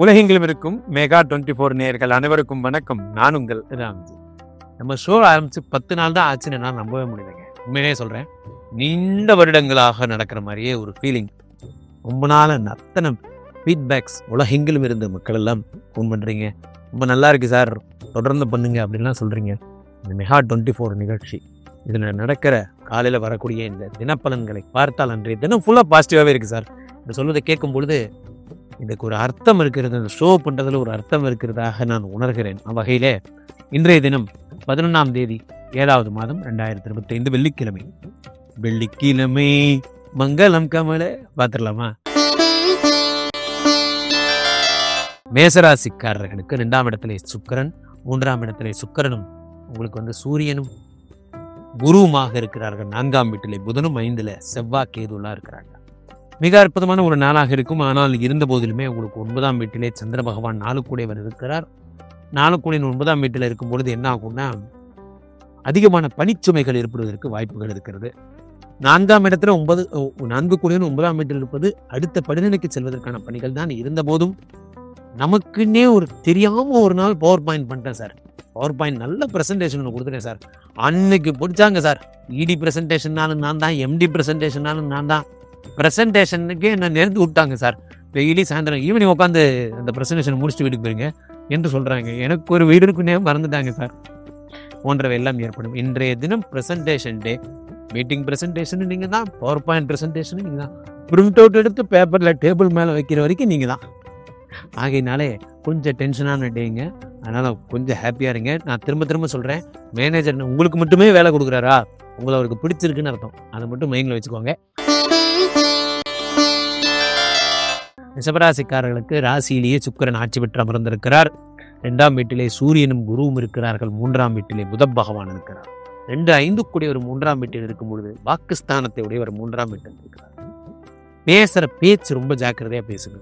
உலகெங்கிலும் இருக்கும் மெகா24 நேயர்கள் அனைவருக்கும் வணக்கம். நான் உங்கள் ராம்ஜி. நம்ம ஷோ ஆரம்பிச்சு 10 நாள் தான் ஆச்சுன்னு நான் நம்பவே முடியலைங்க. உண்மையிலே சொல்றேன், நீண்ட வருடங்களாக நடக்கிற மாதிரியே ஒரு ஃபீலிங். ரொம்ப நாள் அத்தனை ஃபீட்பேக்ஸ் உலகெங்கிலும் இருந்த மக்கள் எல்லாம் ஃபோன் பண்ணுறீங்க, ரொம்ப நல்லா இருக்கு சார், தொடர்ந்து பண்ணுங்க அப்படின்லாம் சொல்கிறீங்க. இந்த மெகா24 நிகழ்ச்சி இதில் நடக்கிற காலையில் வரக்கூடிய இந்த தினப்பலன்களை பார்த்தால் அன்றைய தினம் ஃபுல்லாக பாசிட்டிவாகவே இருக்குது சார். இதை சொல்வதை கேட்கும் பொழுது இதுக்கு ஒரு அர்த்தம் இருக்கிறது, அந்த ஷோ பண்ணுறதுல ஒரு அர்த்தம் இருக்கிறதாக நான் உணர்கிறேன். வகையிலே இன்றைய தினம் 11ஆம் தேதி 7வது மாதம் 2025 வெள்ளிக்கிழமை. வெள்ளிக்கிழமை மங்களம் கமல பார்த்துடலாமா? மேசராசிக்காரர்களுக்கு 2ஆம் இடத்திலே சுக்கிரன், 3ஆம் இடத்திலே சுக்கிரனும் உங்களுக்கு சூரியனும் குருவுமாக இருக்கிறார்கள். 4ஆம் வீட்டிலே புதனும், 5ல் செவ்வாய் கேதுலாம் இருக்கிறாங்க. மிக அற்புதமான ஒரு நாளாக இருக்கும். ஆனால் இருந்த போதிலுமே உங்களுக்கு 9ஆம் வீட்டிலே சந்திர பகவான் 4 கூடையவர் இருக்கிறார். 4 கூடையின் 9ஆம் வீட்டில் இருக்கும் பொழுது என்ன ஆகும்னா, அதிகமான பணிச்சுமைகள் ஏற்படுவதற்கு வாய்ப்புகள் இருக்கிறது. 4ஆம் இடத்துல 4 கூடையின் 9ஆம் வீட்டில் இருப்பது அடுத்த படிநிலைக்கு செல்வதற்கான பணிகள் தான். இருந்த போதும் நமக்குன்னே ஒரு தெரியாம ஒரு நாள் பவர் பாயிண்ட் பண்ணிட்டேன் சார், பவர் பாயிண்ட் நல்ல ப்ரெசன்டேஷன் ஒன்று கொடுத்துட்டேன் சார், அன்னைக்கு பிடிச்சாங்க சார். இடி ப்ரெசன்டேஷன்னாலும் நான் தான், எம்டி ப்ரெசன்டேஷன்னாலும் நான் தான். ப்ரெசன்டேஷனுக்கே என்ன நெருந்து விட்டாங்க சார். டெய்லி சாயந்தரம் ஈவினிங் உட்காந்து அந்த ப்ரெசன்டேஷன் முடிச்சுட்டு வீட்டுக்கு போயிருங்க என்று சொல்கிறாங்க. எனக்கு ஒரு வீடுக்குன்னே மறந்துட்டாங்க சார். போன்றவை எல்லாம் ஏற்படும். இன்றைய தினம் ப்ரெசன்டேஷன் டே. மீட்டிங் ப்ரெசன்டேஷன் நீங்கள் தான், பவர் பாயிண்ட் ப்ரெசன்டேஷன் நீங்கள் தான், பிரிண்ட் அவுட் எடுத்து பேப்பரில் டேபிள் மேலே வைக்கிற வரைக்கும் நீங்கள் தான். ஆகையினாலே கொஞ்சம் டென்ஷனான டேங்க. அதனால் கொஞ்சம் ஹாப்பியாக இருங்க. நான் திரும்ப திரும்ப சொல்கிறேன், மேனேஜர் உங்களுக்கு மட்டுமே வேலை கொடுக்குறாரா, உங்களை அவருக்கு பிடிச்சிருக்குன்னு அர்த்தம். அதை மட்டும் மைண்டில் வச்சுக்கோங்க. ரிஷபராசிக்காரர்களுக்கு ராசியிலேயே சுக்கிரன் ஆட்சி பெற்று அமர்ந்திருக்கிறார். 2ஆம் வீட்டிலே சூரியனும் குருவும் இருக்கிறார்கள். 3ஆம் வீட்டிலே புத பகவான் இருக்கிறார். 2, 5 கூடியவர் 3ஆம் வீட்டில் இருக்கும் பொழுது வாக்குஸ்தானத்தை உடையவர் 3ஆம் வீட்டில் இருக்கிறார். பேசுகிற பேச்சு ரொம்ப ஜாக்கிரதையாக பேசுங்க.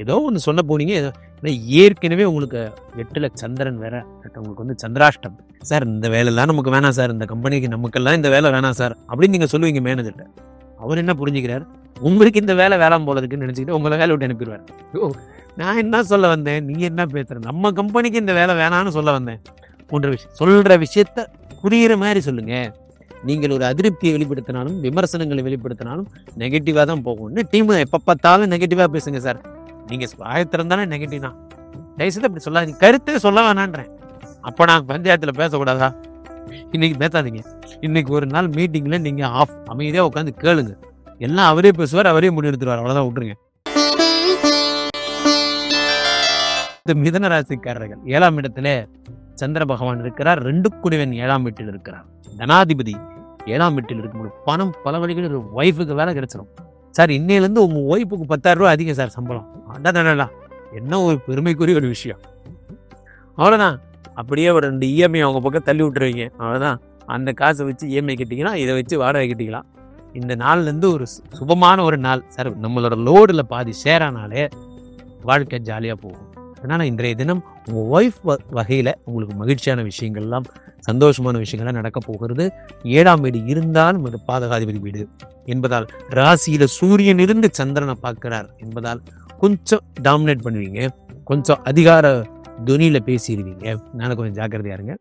ஏதோ ஒன்று சொல்ல போனீங்க, ஏற்கனவே உங்களுக்கு 8ல் சந்திரன் வேற, உங்களுக்கு சந்திராஷ்டம். சார் இந்த வேலைலாம் நமக்கு வேணாம் சார், இந்த கம்பெனிக்கு நமக்கெல்லாம் இந்த வேலை வேணாம் சார் அப்படின்னு நீங்கள் சொல்லுவீங்க மேனேஜர்கிட்ட. அவர் என்ன புரிஞ்சுக்கிறார், உங்களுக்கு இந்த வேலை வேளாண் போல இருக்குன்னு நினச்சிக்கிட்டு உங்களை வேலை விட்டு அனுப்பிடுவார். நான் என்ன சொல்ல வந்தேன், நீ என்ன பேசுற, நம்ம கம்பெனிக்கு இந்த வேலை வேணான்னு சொல்ல வந்தேன் போன்ற விஷயம். சொல்கிற விஷயத்த புரிகிற மாதிரி சொல்லுங்க. நீங்கள் ஒரு அதிருப்தியை வெளிப்படுத்தினாலும் விமர்சனங்களை வெளிப்படுத்தினாலும் நெகட்டிவாக தான் போகும். டீம் எப்போ பார்த்தாலும் நெகட்டிவாக பேசுங்க சார். நீங்கள் ஆயத்திறந்தானே நெகட்டிவ் தான். தயவுசெய்து அப்படி சொல்லாதீங்க, கருத்தை சொல்ல வேணான்றேன். அப்போ நான் பஞ்சாயத்தில் பேசக்கூடாதா? இன்னைக்கு பேசாதீங்க. இன்னைக்கு ஒரு நாள் மீட்டிங்கில் நீங்கள் அமைதியாக உட்காந்து கேளுங்க. எல்லாம் அவரே பேசுவார், அவரே முடிவெடுத்துருவார். அவ்வளோதான், விட்டுருங்க. மிதுன ராசிக்காரர்கள் 7ஆம் இடத்துல சந்திர பகவான் இருக்கிறார். 2 கூடியவன் 7ஆம் வீட்டில் இருக்கிறார். தனாதிபதி 7ஆம் வீட்டில் இருக்கும்போது பணம் பல வழிகளில் ஒய்ஃபுக்கு வேலை கிடைச்சிடும் சார். இன்னையிலேருந்து உங்கள் ஒய்ஃபுக்கு 10,000 ரூபா அதிகம் சார் சம்பளம். அதான் என்ன ஒரு பெருமைக்குரிய ஒரு விஷயம். அவ்வளோதான். அப்படியே ஒரு 2 இஎம்ஐ அவங்க பக்கம் தள்ளி விட்டுருவீங்க. அவ்வளோதான். அந்த காசை வச்சு இஎம்ஐ கட்டிக்கலாம், இதை வச்சு வாடகை கட்டிக்கலாம். இந்த நாள்லேருந்து ஒரு சுபமான ஒரு நாள் சார். நம்மளோட லோடில் பாதி ஷேரானாலே வாழ்க்கை ஜாலியாக போகும். அதனால் இன்றைய தினம் உங்கள் ஒய்ஃப் வகையில் உங்களுக்கு மகிழ்ச்சியான விஷயங்கள்லாம், சந்தோஷமான விஷயங்கள்லாம் நடக்க போகிறது. 7ஆம் வீடு இருந்தாலும் அது பாதகாதிபதி வீடு என்பதால், ராசியில் சூரியன் இருந்து சந்திரனை பார்க்கிறார் என்பதால் கொஞ்சம் டாமினேட் பண்ணுவீங்க, கொஞ்சம் அதிகார துணியில பேசிடுவீங்க. நான் கொஞ்சம் ஜாக்கிரதையா இருங்க.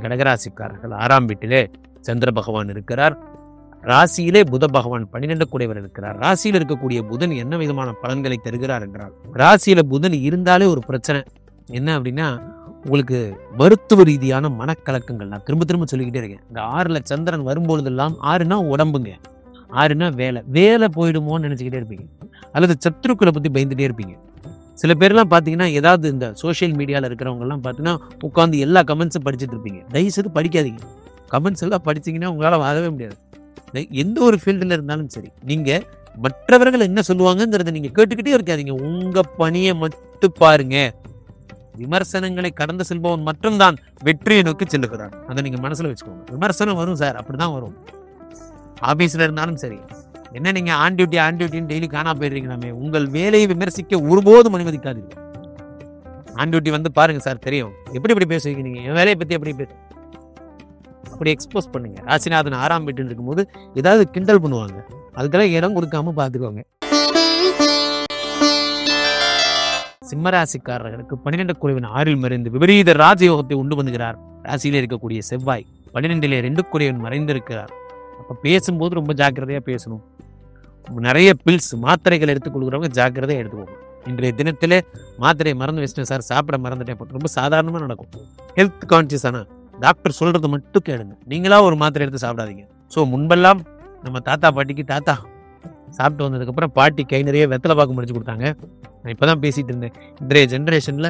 கடகராசிக்காரர்கள் 6ஆம் வீட்டிலே சந்திர பகவான் இருக்கிறார். ராசியிலே புத பகவான் 12 கூடையவர் இருக்கிறார். ராசியில் இருக்கக்கூடிய புதன் என்ன விதமான பலன்களை தருகிறார் என்றால், ராசியில புதன் இருந்தாலே ஒரு பிரச்சனை என்ன அப்படின்னா, உங்களுக்கு மருத்துவ ரீதியான மனக்கலக்கங்கள். நான் திரும்ப திரும்ப சொல்லிக்கிட்டே இருக்கேன். இந்த 6ல் சந்திரன் வரும்பொழுதெல்லாம், 6னா உடம்புங்க, 6னா வேலை போயிடுமோன்னு நினச்சிக்கிட்டே இருப்பீங்க, அல்லது சத்துருக்களை பற்றி பயந்துகிட்டே இருப்பீங்க. சில பேர்லாம் பார்த்தீங்கன்னா, ஏதாவது இந்த சோஷியல் மீடியாவில் இருக்கிறவங்கலாம் பார்த்தீங்கன்னா உட்காந்து எல்லா கமெண்ட்ஸும் படிச்சுட்டு இருப்பீங்க. தயவுசெய்து படிக்காதீங்க. கமெண்ட்ஸ் எல்லாம் படிச்சிங்கன்னா உங்களால் வாழவே முடியாது. எந்த ஒரு ஃபீல்டில் இருந்தாலும் சரி, நீங்கள் மற்றவர்கள் என்ன சொல்லுவாங்கங்கிறத நீங்கள் கேட்டுக்கிட்டே இருக்காதீங்க. உங்கள் பணியை மட்டும் பாருங்க. விமர்சனங்களை கடந்து செல்பவன் மட்டும்தான் வெற்றியை நோக்கி செல்லுகிறான். அதை நீங்கள் மனசில் வச்சுக்கோங்க. விமர்சனம் வரும் சார், அப்படி தான் வரும். ஆஃபீஸில் இருந்தாலும் சரி. என்ன நீங்கள் ஆன் டியூட்டின்னு டெய்லி காணா போயிடுறீங்களாமே, உங்கள் வேலையை விமர்சிக்க ஒருபோதும் அனுமதிக்காதீங்க. ஆன் டியூட்டி பாருங்க சார், தெரியும் எப்படி பேசுவீங்க. நீங்கள் என் வேலையை பற்றி அப்படி எக்ஸ்போஸ் பண்ணுங்க. ராசிநாதன் 6ஆம் வீட்டில் இருக்கும்போது ஏதாவது கிண்டல் பண்ணுவாங்க, அதுக்கெல்லாம் இடம் கொடுக்காம பார்த்துக்கோங்க. சிம்மராசிக்காரர்களுக்கு 12 குறைவன் 6 மறைந்து விபரீத ராஜயோகத்தை உண்டு பண்ணுகிறார். ராசியிலே இருக்கக்கூடிய செவ்வாய் 12 2 குறைவன் மறைந்திருக்கிறார். அப்ப பேசும்போது ரொம்ப ஜாக்கிரதையா பேசணும். நிறைய பில்ஸ் மாத்திரைகள் எடுத்துக்கொள்கிறவங்க ஜாக்கிரதையா எடுத்துக்கோங்க. இன்றைய தினத்திலே மாத்திரையை மறந்து வச்சுட்டேன் சார், சாப்பிட மறந்துட்டேன், ரொம்ப சாதாரணமா நடக்கும். ஹெல்த் கான்சியஸான டாக்டர் சொல்றது மட்டும் கேளுங்க. நீங்களா ஒரு மாத்திரை எடுத்து சாப்பிடாதீங்க. ஸோ முன்பெல்லாம் நம்ம தாத்தா பாட்டிக்கு தாத்தா சாப்பிட்டு வந்ததுக்கப்புறம் பாட்டி கை நிறைய வெத்தலை பாக்கு முடிச்சு கொடுத்தாங்க. நான் இப்போதான் பேசிட்டு இருந்தேன். இன்றைய ஜென்ரேஷன்ல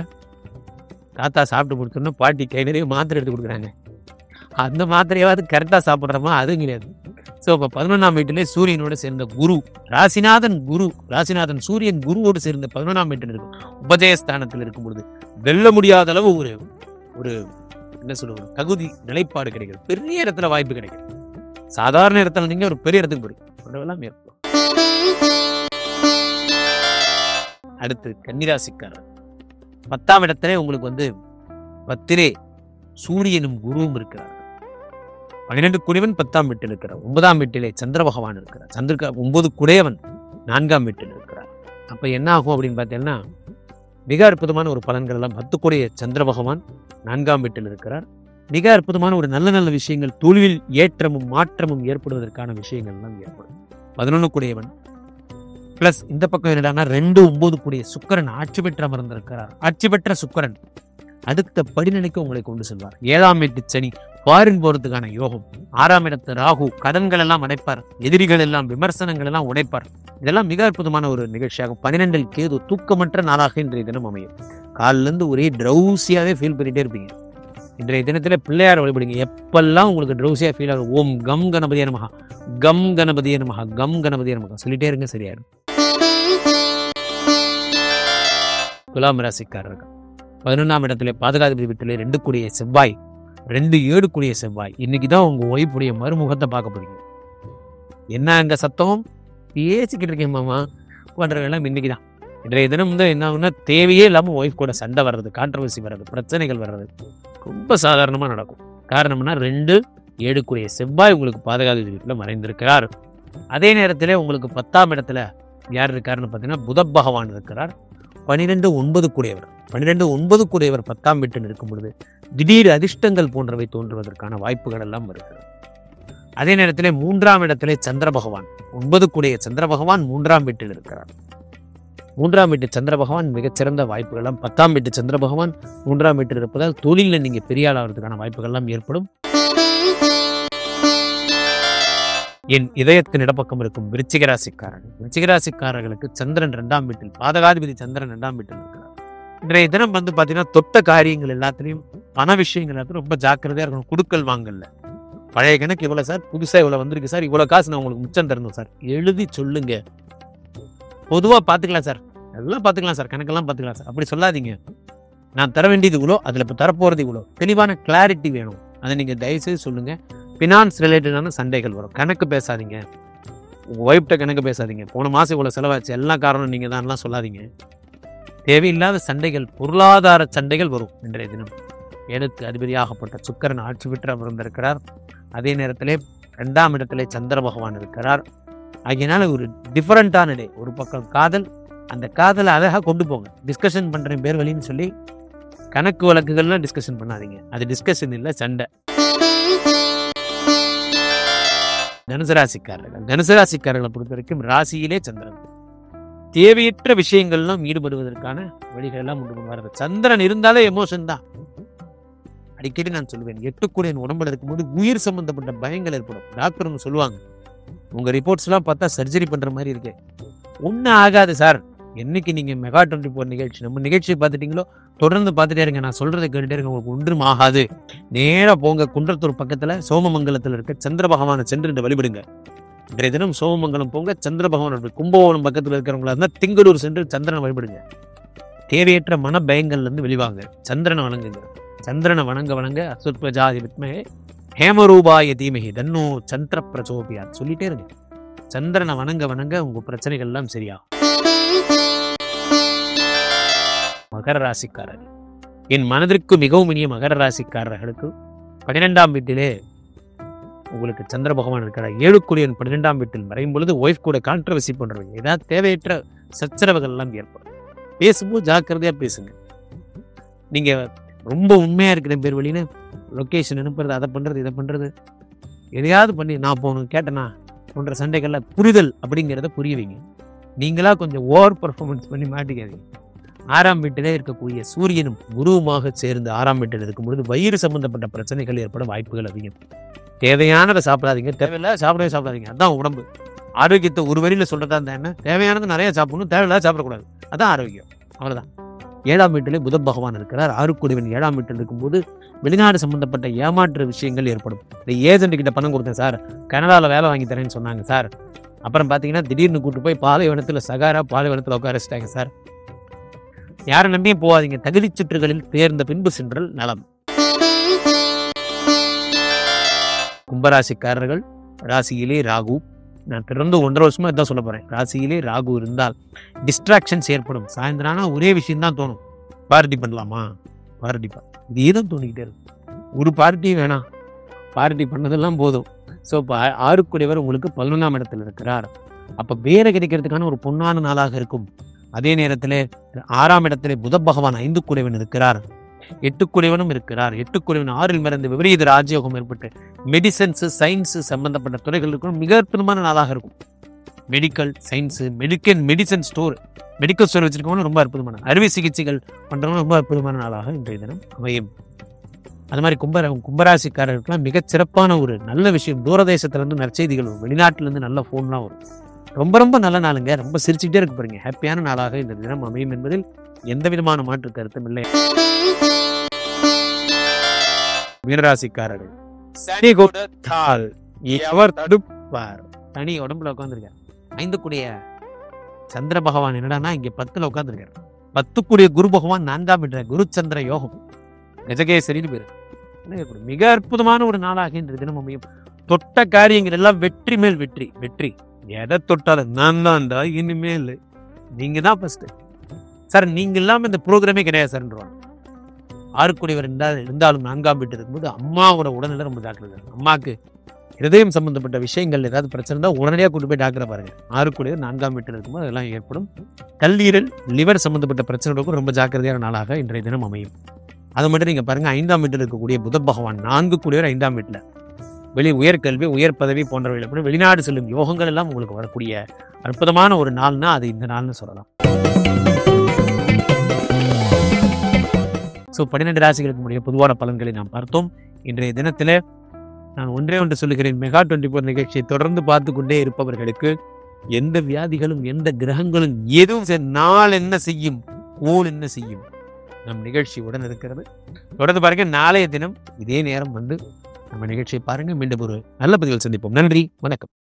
தாத்தா சாப்பிட்டு முடிச்சோன்னா பாட்டி கை நிறைய மாத்திரை எடுத்து கொடுக்குறாங்க. அந்த மாத்திரையாவது கரெக்டாக சாப்பிட்றோமா? அதுவும் கிடையாது. ஸோ இப்போ 11ஆம் வீட்டிலே சூரியனோடு சேர்ந்த குரு, ராசிநாதன் சூரியன் குருவோடு சேர்ந்த 11ஆம் வீட்டில் இருக்கும். உபஜயஸ்தானத்தில் இருக்கும் பொழுது வெல்ல முடியாத அளவு ஒரு என்ன சொல்லுவாங்க, தகுதி நிலைப்பாடு கிடைக்கிறது. பெரிய இடத்துல வாய்ப்பு கிடைக்கும். சாதாரண இடத்துல நீங்க ஒரு பெரிய இடத்துக்கு போறீங்க. அடுத்து கன்னிராசிக்காரர் 10ஆம் இடத்திலே உங்களுக்கு பத்திரே சூரியனும் குருவும் இருக்கிறார். 12 குடைவன் 10ஆம் வீட்டில் இருக்கிறார். 9ஆம் வீட்டிலே சந்திர பகவான் இருக்கிறார். 9 குடையவன் 4ஆம் வீட்டில் இருக்கிறார். அப்ப என்ன ஆகும் அப்படின்னு பார்த்தீங்கன்னா மிக அற்புதமான ஒரு பலன்கள் எல்லாம். 10 குடைய சந்திர பகவான் 4ஆம் வீட்டில் இருக்கிறார். மிக அற்புதமான ஒரு நல்ல நல்ல விஷயங்கள், தொழிலில் ஏற்றமும் மாற்றமும் ஏற்படுவதற்கான விஷயங்கள் எல்லாம் ஏற்படும். 11 குடையவன் பிளஸ் இந்த பக்கம் என்னடானா 2 9 கூடிய சுக்கிரன் ஆட்சி பெற்ற அமர்ந்திருக்கிறார். ஆட்சி பெற்ற சுக்கிரன் அடுத்த படிநிலைக்கு உங்களை கொண்டு செல்வார். 7ஆம் வீட்டு சனி ஃபாரின் போறதுக்கான யோகம். 6ஆம் இடத்து ராகு கடன்கள் எல்லாம் அடைப்பார். எதிரிகள் எல்லாம் விமர்சனங்கள் எல்லாம் உடைப்பார். இதெல்லாம் மிக அற்புதமான ஒரு நிகழ்ச்சியாகும். 12 கேது தூக்கமற்ற நாளாக இன்றைய தினம் அமையும். காலில இருந்து ஒரே ட்ரௌசியாவே ஃபீல் பண்ணிட்டே இருப்பீங்க. இன்றைய தினத்துல பிள்ளையார் வழிபடுங்க. எப்பெல்லாம் உங்களுக்கு ட்ரௌசியா ஃபீல் ஆகும், ஓம் கம் கணபதியே நமஹ, கம் கணபதியே நமஹ, கம் கணபதியே நமஹ சொல்லிட்டே இருங்க, சரியாயிடும். துலாம் ராசிக்காரர்கள் 11ஆம் இடத்துல பாதுகாப்பு வீட்டிலே 2 கூடிய செவ்வாய், 2 7 கூடிய செவ்வாய். இன்னைக்குதான் உங்க ஒய்ஃபுடைய மறுமுகத்தை பார்க்க போறீங்க. என்ன அங்க சத்தம் பேசிக்கிட்டு இருக்கேன் மாமா பண்றதெல்லாம் இன்னைக்குதான். இன்றைய தினம் என்ன ஆகுன்னா தேவையே இல்லாமல் ஒய்ஃப் கூட சண்டை வர்றது, கான்ட்ரவர்சி வர்றது, பிரச்சனைகள் வர்றது ரொம்ப சாதாரணமாக நடக்கும். காரணம்னா 2 7 கூடிய செவ்வாய் உங்களுக்கு பாதுகாப்பு வீட்டில் மறைந்திருக்கிறார். அதே நேரத்தில் உங்களுக்கு 10ஆம் இடத்துல யார் இருக்காருன்னு பார்த்தீங்கன்னா புத பகவான் இருக்கிறார். 12 9 கூடியவர், 12 9 கூடியவர் 10ஆம் வீட்டில் இருக்கும் பொழுது திடீர் அதிர்ஷ்டங்கள் போன்றவை தோன்றுவதற்கான வாய்ப்புகள் எல்லாம் இருக்கிறது. அதே நேரத்தில் 3ஆம் இடத்திலே சந்திர பகவான், 9 கூடிய சந்திர பகவான் 3ஆம் வீட்டில் இருக்கிறார். 3ஆம் வீட்டு சந்திர பகவான் மிகச்சிறந்த வாய்ப்புகள்லாம். 10ஆம் வீட்டு சந்திர பகவான் 3ஆம் வீட்டில் இருப்பதால் தொழிலில் நீங்க பெரிய ஆளாகிறதுக்கான வாய்ப்புகள் எல்லாம் ஏற்படும். என் இதயத்தின் இடப்பக்கம் இருக்கும் விருச்சிக ராசிக்காரர்களுக்கு சந்திரன் 2ஆம் வீட்டில், பாதகாதிபதி சந்திரன் 2ஆம் வீட்டில் இருக்கிறார். இன்றைய தினம் பாத்தீங்கன்னா தொட்ட காரியங்கள் எல்லாத்திலையும், பண விஷயங்கள் எல்லாத்தையும் ரொம்ப ஜாக்கிரதையா இருக்கணும். குடுக்கல் வாங்கல பழைய கணக்கு இவ்வளவு சார், புதுசா இவ்வளவு வந்திருக்கு சார், இவ்வளவு காசு நான் உங்களுக்கு மிச்சம் தரணும் சார், எழுதி சொல்லுங்க. பொதுவா பாத்துக்கலாம் சார், எல்லாம் பாத்துக்கலாம் சார், கணக்கெல்லாம் பாத்துக்கலாம் சார், அப்படி சொல்லாதீங்க. நான் தர வேண்டியது இவ்வளோ, அதுல இப்ப தரப்போறது இவ்வளோ, தெளிவான கிளாரிட்டி வேணும். அதை நீங்க தயவுசெய்து சொல்லுங்க. பினான்ஸ் ரிலேட்டடான சண்டைகள் வரும். கணக்கு பேசாதீங்க, உங்க ஒய்ஃப்ட கணக்கு பேசாதீங்க. போன மாசம் இவ்வளவு செலவாச்சு, எல்லா காரணம் நீங்க தான் சொல்லாதீங்க. தேவையில்லாத சண்டைகள், பொருளாதார சண்டைகள் வரும். இன்றைய தினம் 7க்கு அதிபதியாகப்பட்ட சுக்கிரன் ஆட்சி பெற்று அமர்ந்திருக்கிறார். அதே நேரத்திலே 2ஆம் இடத்திலே சந்திர பகவான் இருக்கிறார். ஆகையினால ஒரு டிஃபரெண்டான டே. ஒரு பக்கம் காதல், அந்த காதலை அழகா கொண்டு போங்க. டிஸ்கஷன் பண்றேன் பேர் வழின்னு சொல்லி கணக்கு வழக்குகள்லாம் டிஸ்கஷன் பண்ணாதீங்க. அது டிஸ்கஷன் இல்லை, சண்டை. தனுசு ராசிக்காரர்களை பொறுத்த வரைக்கும் ராசியிலே சந்திரன். தேவையற்ற விஷயங்கள்லாம் ஈடுபடுவதற்கான வழிகள் எல்லாம் உண்டு பண்ணுவார். சந்திரன் இருந்தாலே எமோஷன் தான். அடிக்கடி நான் சொல்லுவேன், 8 கூடிய உடம்புல இருக்கும்போது உயிர் சம்பந்தப்பட்ட பயங்கள் ஏற்படும். டாக்டர் சொல்லுவாங்க, உங்க ரிப்போர்ட்ஸ் எல்லாம் பார்த்தா சர்ஜரி பண்ற மாதிரி இருக்கு. ஒன்னும் ஆகாது சார். என்னைக்கு நீங்க மெகா 24 நிகழ்ச்சி, நம்ம நிகழ்ச்சியை பார்த்துட்டீங்களோ தொடர்ந்து பார்த்துட்டே இருங்க. நான் சொல்றதை கேட்டுட்டே இருங்க, உங்களுக்கு ஒன்றும் ஆகாது. நேரா போங்க, குன்றத்தூர் பக்கத்துல சோமமங்கலத்துல இருக்க சந்திர பகவானை சென்று வழிபடுங்க. இன்றைய தினம் சோமமங்கலம் போங்க, சந்திர பகவான். கும்பகோணம் பக்கத்துல இருக்கிறவங்களா இருந்தா திங்களூர் சென்று சந்திரனை வழிபடுங்க. தேவையற்ற மன பயங்கள்ல இருந்து வெளிவாங்க. சந்திரனை வணங்குங்க. சந்திரனை வணங்க அசுத்வஜாதி வித்மஹே ஹேமரூபாய தீமஹி தன்னோ சந்திர பிரச்சோபியாத் சொல்லிட்டே இருங்க. சந்திரனை வணங்க உங்க பிரச்சனைகள் எல்லாம் சரியாகும். மகர ராசிக்காரர், என் மனதிற்கு மிகவும் இனிய மகர ராசிக்காரர்களுக்கு 12ஆம் வீட்டிலே உங்களுக்கு சந்திர பகவான் இருக்கிறார். 7 கூடியன் 12ஆம் வீட்டில் மறையும் பொழுது ஒய்ஃப் கூட கான்ட்ரவர்சி பண்றவங்க, ஏதாவது தேவையற்ற சச்சரவுகள் எல்லாம் ஏற்படும். பேசும்போது ஜாக்கிரதையாக பேசுங்க. நீங்கள் ரொம்ப உண்மையாக இருக்கிற பேர் வழின்னு லொக்கேஷன் அனுப்புறது, அதை பண்ணுறது, இதை பண்ணுறது, எதையாவது பண்ணி நான் போகணும் கேட்டேனா போன்ற சண்டைகளில் புரிதல் அப்படிங்கிறத புரிய வைங்க. நீங்களாக கொஞ்சம் ஓவர் பர்ஃபார்மன்ஸ் பண்ணி மாட்டிக்காதீங்க. 6ஆம் வீட்டிலே இருக்கக்கூடிய சூரியனும் குருவுமாக சேர்ந்து 6ஆம் வீட்டில் இருக்கும் பொழுது வயிறு சம்பந்தப்பட்ட பிரச்சனைகள் ஏற்பட வாய்ப்புகள் அதிகம். தேவையானதை சாப்பிடாதீங்க, தேவையில்லாத சாப்பிடாதீங்க. அதுதான் உடம்பு. ஆரோக்கியத்தை ஒரு வரியில் சொல்கிறதா இருந்தால் என்ன, தேவையானது நிறைய சாப்பிடணும், தேவையில்லாத சாப்பிடக்கூடாது. அதுதான் ஆரோக்கியம். அவ்வளோதான். 7ஆம் வீட்டிலே புத பகவான் இருக்கிறார். 6 7ஆம் வீட்டில் இருக்கும்போது வெளிநாடு சம்பந்தப்பட்ட ஏமாற்று விஷயங்கள் ஏற்படும். இந்த ஏஜென்ட் கிட்ட பணம் கொடுத்தேன் சார், கனடாவில் வேலை வாங்கி தரேன்னு சொன்னாங்க சார், அப்புறம் பார்த்தீங்கன்னா திடீர்னு கூப்பிட்டு போய் பாலைவனத்தில் பாலைவனத்தில் உட்கார வச்சுட்டாங்க சார். யாரை நம்பியும் போகாதீங்க. தகுதி சுற்றுகளில் தேர்ந்த பின்பு சென்றல் நலம். கும்பராசிக்காரர்கள் ராசியிலே ராகு, நான் தொடர்ந்து 1.5 வருஷமா இதான் சொல்ல போறேன். ராசியிலே ராகு இருந்தால் டிஸ்ட்ராக்ஷன்ஸ் ஏற்படும். சாயந்தரம் ஒரே விஷயம் தான் தோணும், பார்ட்டி பண்ணலாமா, பார்ட்டி இதே தான் தோணிக்கிட்டே இருக்கும். ஒரு பார்ட்டியும் வேணாம், பார்ட்டி பண்ணதெல்லாம் போதும். ஸோ இப்போ 6 உங்களுக்கு 11ஆம் இடத்துல இருக்கிறார். அப்போ வேலை கிடைக்கிறதுக்கான ஒரு பொன்னான நாளாக இருக்கும். அதே நேரத்தில் 6ஆம் இடத்துல புத பகவான் 5 இருக்கிறார், 8 இருக்கிறார். 8 6 மறந்து விபரீத ராஜயோகம் ஏற்பட்டு மெடிசன்ஸு சயின்ஸு சம்பந்தப்பட்ட துறைகள் இருக்கும். மிக அற்புதமான நாளாக இருக்கும். Medical science, medicine store, medical store வச்சிருக்கவங்க ரொம்ப அற்புதமான, அறுவை சிகிச்சைகள் பண்ணுறவங்க ரொம்ப அற்புதமான நாளாக இன்றைய தினம் அமையும். அது மாதிரி கும்பராசிக்காரர்களுக்கெல்லாம் மிகச்சிறப்பான ஒரு நல்ல விஷயம், தூரதேசத்துலேருந்து நற்செய்திகள் வரும், வெளிநாட்டிலேருந்து நல்ல ஃபோன்லாம் வரும். ரொம்ப ரொம்ப நல்ல நாளுங்க. ரொம்ப சிரிச்சுக்கிட்டே இருக்கு பாருங்க. ஹாப்பியான நாளாக இந்த தினம் அமையும் என்பதில் எந்த விதமான மாற்று கருத்தும் இல்லை. மீனராசிக்காரர்கள் சனி கொடுத்தால் எவர் தடுப்பார். சனி உடம்புல உட்காந்துருக்கார். 5 சந்திர பகவான் என்னடானா இங்க 10ல் உட்காந்துருக்காரு. 10 குரு பகவான் 4ஆம் வீட்டில் குரு சந்திர யோகம், கஜகேசரின்னு பேரு. மிக அற்புதமான ஒரு நாளாக இன்று தினம் அமையும். தொட்ட காரியங்கள் எல்லாம் வெற்றி மேல் வெற்றி. வெற்றி எதை தொட்டாலும் நான் தான்டா, இனிமேல் நீங்க தான் ஃபர்ஸ்ட் சார், நீங்க இல்லாம இந்த ப்ரோக்ராமே கிடையாது சார்ன்றாங்க. 6 இருந்தாலும் 4ஆம் வீட்டு இருக்கும்போது அம்மாவோட உடல்நிலை ரொம்ப ஜாக்கிரதை. அம்மாவுக்கு ஹிருதயம் சம்பந்தப்பட்ட விஷயங்கள் ஏதாவது பிரச்சனை இருந்தால் உடனடியாக கூட்டு போய் டாக்டரை பாருங்க. 6 4ஆம் வீட்டில் இருக்கும்போது அதெல்லாம் ஏற்படும். கல்லீரல் லிவர் சம்பந்தப்பட்ட பிரச்சனைகளுக்கும் ரொம்ப ஜாக்கிரதையான நாளாக இன்றைய தினம் அமையும். அது மட்டும் நீங்க பாருங்க, 5ஆம் வீட்டில் இருக்கக்கூடிய புத பகவான் 4 5ஆம் வீட்டில் உயர்கல்வி, உயர் பதவி போன்றவை வெளிநாடு செல்லும் யோகங்கள் எல்லாம் உங்களுக்கு வரக்கூடிய அற்புதமான ஒரு நாள்னா அது இந்த நாள்னு சொல்லலாம். ஸோ 12 ராசிகளுக்கு முடிய பொதுவான பலன்களை நாம் பார்த்தோம். இன்றைய தினத்தில் நான் ஒன்று சொல்லுகிறேன், மெகா 24 நிகழ்ச்சியை தொடர்ந்து பார்த்து கொண்டே இருப்பவர்களுக்கு எந்த வியாதிகளும் எந்த கிரகங்களும் எதுவும் நாள் என்ன செய்யும், ஊழ் என்ன செய்யும், நம் நிகழ்ச்சி உடன் இருக்கிறது. தொடர்ந்து பாருங்க. நாளைய தினம் இதே நேரம் வந்து நம்ம நிகழ்ச்சியை பாருங்க. மீண்டும் ஒரு நல்ல பதிவில் சந்திப்போம். நன்றி, வணக்கம்.